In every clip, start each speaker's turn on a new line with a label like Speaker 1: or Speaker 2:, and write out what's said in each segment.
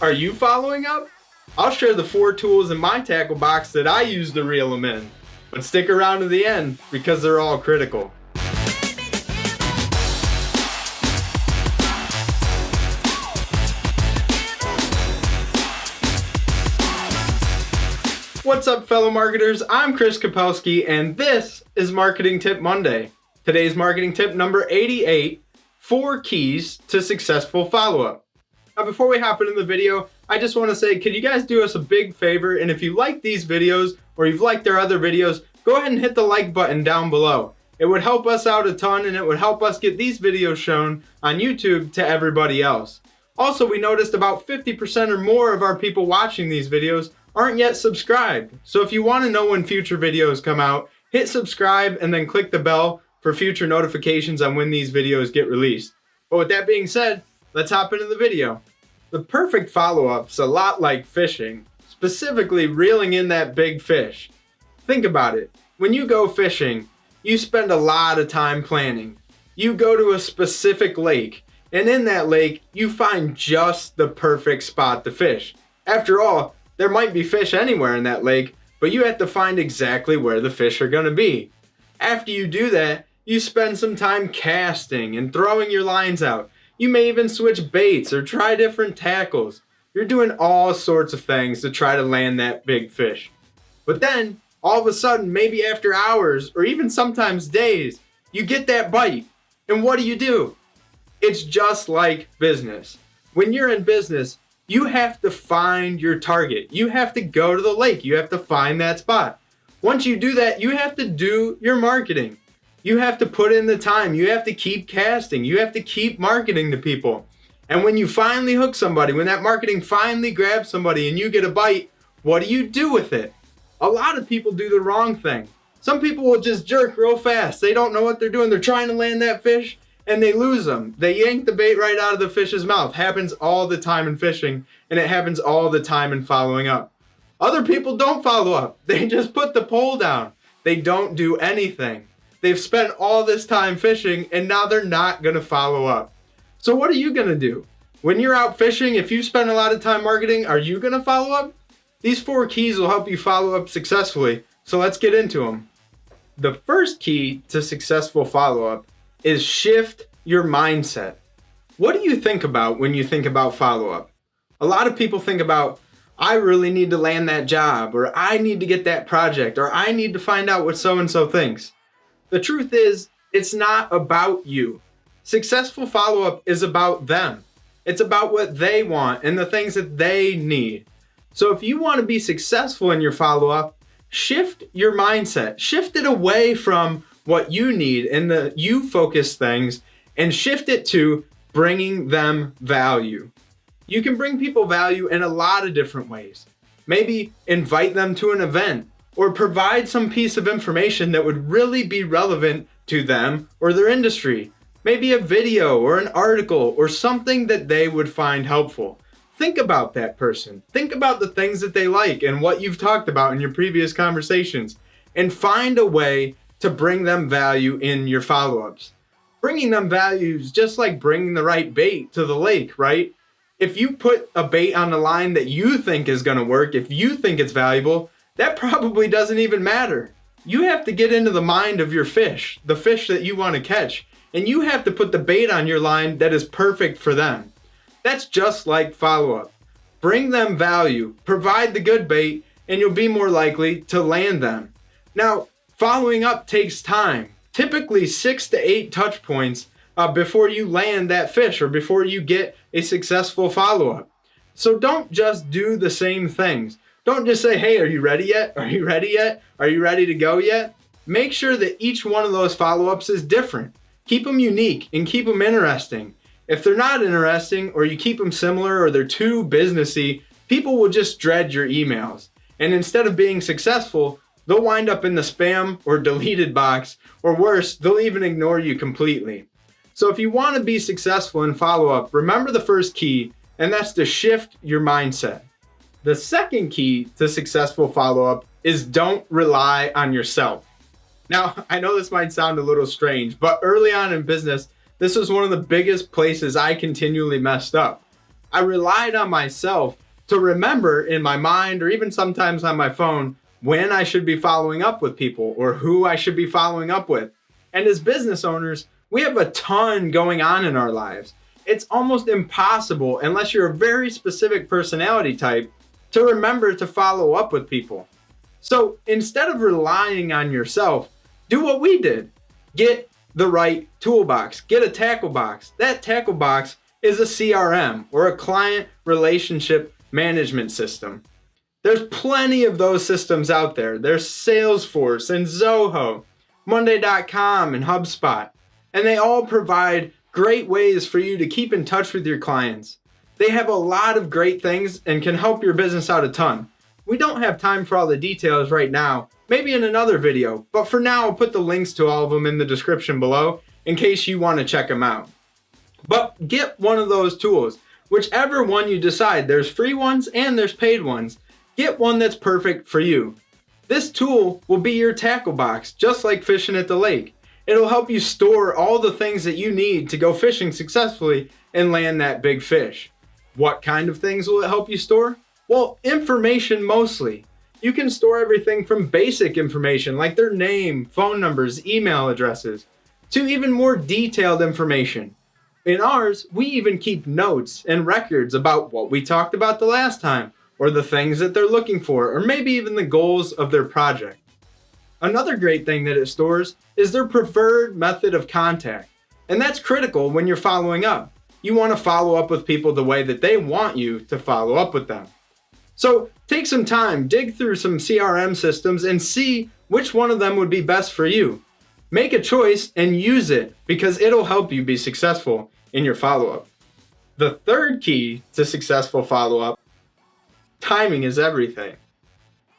Speaker 1: Are you following up? I'll share the 4 tools in my tackle box that I use to reel them in. But stick around to the end because they're all critical. What's up, fellow marketers? I'm Chris Kapelski, and this is Marketing Tip Monday. Today's marketing tip number 88, 4 keys to successful follow-up. Now, before we hop into the video, I just want to say, could you guys do us a big favor? And if you like these videos or you've liked our other videos, go ahead and hit the like button down below. It would help us out a ton, and it would help us get these videos shown on YouTube to everybody else. Also, we noticed about 50% or more of our people watching these videos aren't yet subscribed. So if you want to know when future videos come out, hit subscribe and then click the bell for future notifications on when these videos get released. But with that being said, let's hop into the video. The perfect follow-up's a lot like fishing, specifically reeling in that big fish. Think about it. When you go fishing, you spend a lot of time planning. You go to a specific lake, and in that lake, you find just the perfect spot to fish. After all, there might be fish anywhere in that lake, but you have to find exactly where the fish are going to be. After you do that, you spend some time casting and throwing your lines out. You may even switch baits or try different tackles. You're doing all sorts of things to try to land that big fish. But then, all of a sudden, maybe after hours or even sometimes days, you get that bite. And what do? It's just like business. When you're in business, you have to find your target. You have to go to the lake. You have to find that spot. Once you do that, you have to do your marketing. You have to put in the time. You have to keep casting. You have to keep marketing to people. And when you finally hook somebody, when that marketing finally grabs somebody and you get a bite, what do you do with it? A lot of people do the wrong thing. Some people will just jerk real fast. They don't know what they're doing. They're trying to land that fish, and they lose them. They yank the bait right out of the fish's mouth. Happens all the time in fishing, and it happens all the time in following up. Other people don't follow up. They just put the pole down. They don't do anything. They've spent all this time fishing, and now they're not going to follow up. So what are you going to do? When you're out fishing, if you spend a lot of time marketing, are you going to follow up? These 4 keys will help you follow up successfully, so let's get into them. The first key to successful follow-up is shift your mindset. What do you think about when you think about follow-up? A lot of people think about, I really need to land that job, or I need to get that project, or I need to find out what so-and-so thinks. The truth is, it's not about you. Successful follow-up is about them. It's about what they want and the things that they need. So if you want to be successful in your follow-up, shift your mindset. Shift it away from what you need and the you-focused things, and shift it to bringing them value. You can bring people value in a lot of different ways. Maybe invite them to an event, or provide some piece of information that would really be relevant to them or their industry. Maybe a video or an article or something that they would find helpful. Think about that person. Think about the things that they like and what you've talked about in your previous conversations, and find a way to bring them value in your follow-ups. Bringing them value is just like bringing the right bait to the lake, right? If you put a bait on the line that you think is going to work, if you think it's valuable, that probably doesn't even matter. You have to get into the mind of your fish, the fish that you want to catch, and you have to put the bait on your line that is perfect for them. That's just like follow-up. Bring them value, provide the good bait, and you'll be more likely to land them. Now, following up takes time, typically 6 to 8 touch points before you land that fish or before you get a successful follow-up. So don't just do the same things. Don't just say, hey, are you ready yet? Are you ready yet? Are you ready to go yet? Make sure that each one of those follow-ups is different. Keep them unique and keep them interesting. If they're not interesting, or you keep them similar, or they're too businessy, people will just dread your emails. And instead of being successful, they'll wind up in the spam or deleted box, or worse, they'll even ignore you completely. So if you want to be successful in follow-up, remember the first key, and that's to shift your mindset. The second key to successful follow-up is don't rely on yourself. Now, I know this might sound a little strange, but early on in business, this was one of the biggest places I continually messed up. I relied on myself to remember in my mind or even sometimes on my phone when I should be following up with people or who I should be following up with. And as business owners, we have a ton going on in our lives. It's almost impossible, unless you're a very specific personality type, to remember to follow up with people. So instead of relying on yourself, do what we did. Get the right toolbox. Get a tackle box. That tackle box is a CRM or a client relationship management system. There's plenty of those systems out there. There's Salesforce and Zoho, Monday.com and HubSpot, and they all provide great ways for you to keep in touch with your clients. They have a lot of great things and can help your business out a ton. We don't have time for all the details right now, maybe in another video, but for now I'll put the links to all of them in the description below in case you want to check them out. But get one of those tools, whichever one you decide. There's free ones and there's paid ones. Get one that's perfect for you. This tool will be your tackle box, just like fishing at the lake. It'll help you store all the things that you need to go fishing successfully and land that big fish. What kind of things will it help you store? Well, information mostly. You can store everything from basic information like their name, phone numbers, email addresses, to even more detailed information. In ours, we even keep notes and records about what we talked about the last time, or the things that they're looking for, or maybe even the goals of their project. Another great thing that it stores is their preferred method of contact. And that's critical when you're following up. You want to follow up with people the way that they want you to follow up with them. So take some time, dig through some CRM systems and see which one of them would be best for you. Make a choice and use it because it'll help you be successful in your follow-up. The third key to successful follow-up: timing is everything.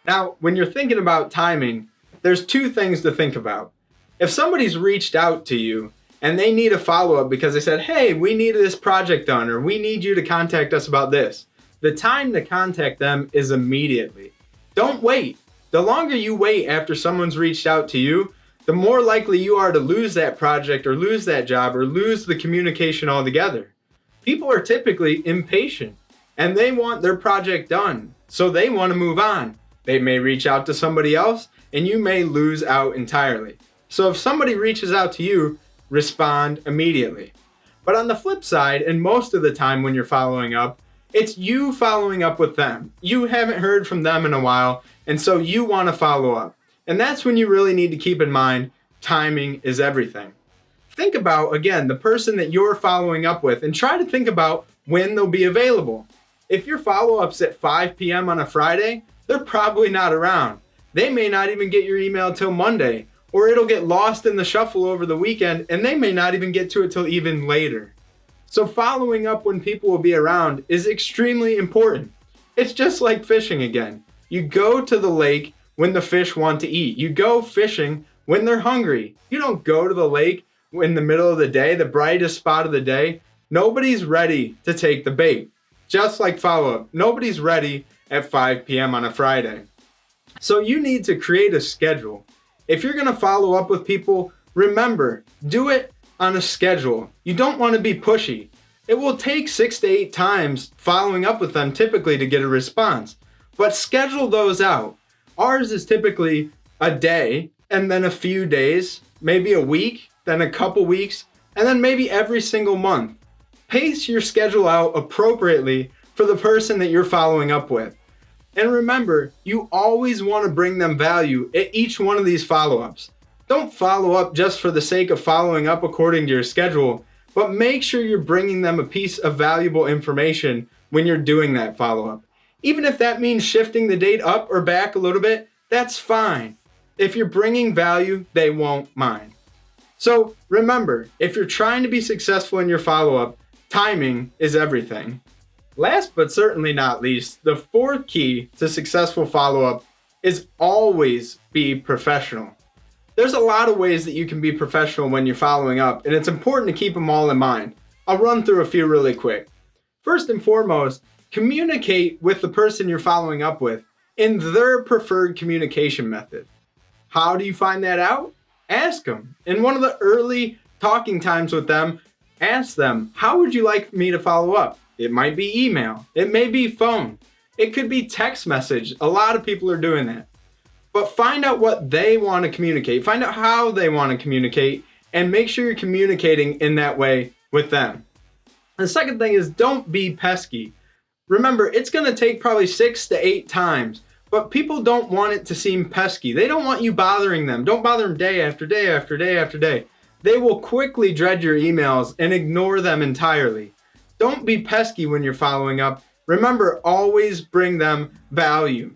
Speaker 1: Now, when you're thinking about timing, there's two things to think about. If somebody's reached out to you and they need a follow-up because they said, hey, we need this project done, or we need you to contact us about this, the time to contact them is immediately. Don't wait. The longer you wait after someone's reached out to you, the more likely you are to lose that project or lose that job or lose the communication altogether. People are typically impatient and they want their project done, so they want to move on. They may reach out to somebody else and you may lose out entirely. So if somebody reaches out to you, respond immediately. But on the flip side, and most of the time when you're following up, it's you following up with them. You haven't heard from them in a while, and so you want to follow up. And that's when you really need to keep in mind timing is everything. Think about, again, the person that you're following up with and try to think about when they'll be available. If your follow-up's at 5 p.m. on a Friday, they're probably not around. They may not even get your email till Monday, or it'll get lost in the shuffle over the weekend, and they may not even get to it till even later. So following up when people will be around is extremely important. It's just like fishing again. You go to the lake when the fish want to eat. You go fishing when they're hungry. You don't go to the lake in the middle of the day, the brightest spot of the day. Nobody's ready to take the bait. Just like follow-up, nobody's ready at 5 p.m. on a Friday. So you need to create a schedule. If you're going to follow up with people, remember, do it on a schedule. You don't want to be pushy. It will take 6 to 8 times following up with them typically to get a response, but schedule those out. Ours is typically a day and then a few days, maybe a week, then a couple weeks, and then maybe every single month. Pace your schedule out appropriately for the person that you're following up with. And remember, you always want to bring them value at each one of these follow-ups. Don't follow up just for the sake of following up according to your schedule, but make sure you're bringing them a piece of valuable information when you're doing that follow-up. Even if that means shifting the date up or back a little bit, that's fine. If you're bringing value, they won't mind. So remember, if you're trying to be successful in your follow-up, timing is everything. Last but certainly not least, the fourth key to successful follow-up is always be professional. There's a lot of ways that you can be professional when you're following up, and it's important to keep them all in mind. I'll run through a few really quick. First and foremost, communicate with the person you're following up with in their preferred communication method. How do you find that out? Ask them. In one of the early talking times with them, ask them, how would you like me to follow up? It might be email. It may be phone. It could be text message. A lot of people are doing that. But find out what they want to communicate. Find out how they want to communicate and make sure you're communicating in that way with them. The second thing is don't be pesky. Remember, it's going to take probably 6 to 8 times, but people don't want it to seem pesky. They don't want you bothering them. Don't bother them day after day after day after day. They will quickly dread your emails and ignore them entirely. Don't be pesky when you're following up. Remember, always bring them value.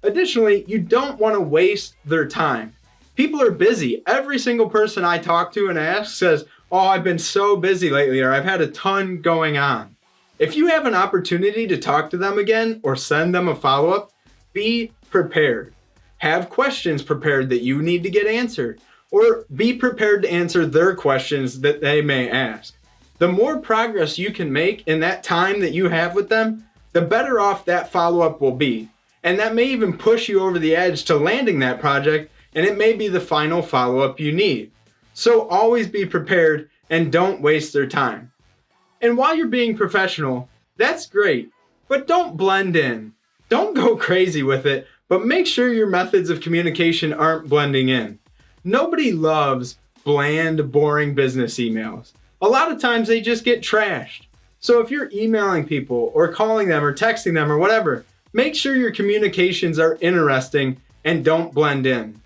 Speaker 1: Additionally, you don't want to waste their time. People are busy. Every single person I talk to and ask says, "Oh, I've been so busy lately," or "I've had a ton going on." If you have an opportunity to talk to them again or send them a follow-up, be prepared. Have questions prepared that you need to get answered, or be prepared to answer their questions that they may ask. The more progress you can make in that time that you have with them, the better off that follow-up will be. And that may even push you over the edge to landing that project, and it may be the final follow-up you need. So always be prepared and don't waste their time. And while you're being professional, that's great, but don't blend in. Don't go crazy with it, but make sure your methods of communication aren't blending in. Nobody loves bland, boring business emails. A lot of times they just get trashed. So if you're emailing people or calling them or texting them or whatever, make sure your communications are interesting and don't blend in.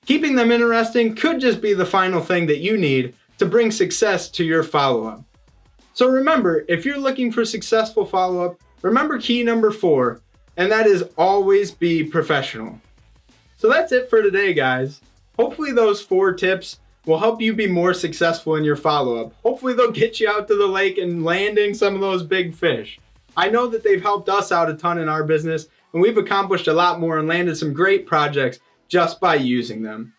Speaker 1: Keeping them interesting could just be the final thing that you need to bring success to your follow-up. So remember, if you're looking for successful follow-up, remember key number 4, and that is always be professional. So that's it for today, guys. Hopefully those 4 tips will help you be more successful in your follow-up. Hopefully they'll get you out to the lake and landing some of those big fish. I know that they've helped us out a ton in our business, and we've accomplished a lot more and landed some great projects just by using them.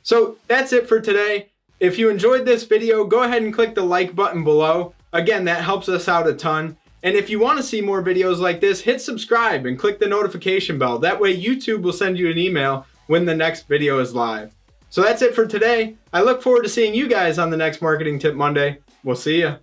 Speaker 1: So that's it for today. If you enjoyed this video, go ahead and click the like button below. Again, that helps us out a ton. And if you want to see more videos like this, hit subscribe and click the notification bell. That way YouTube will send you an email when the next video is live. So that's it for today. I look forward to seeing you guys on the next Marketing Tip Monday. We'll see ya.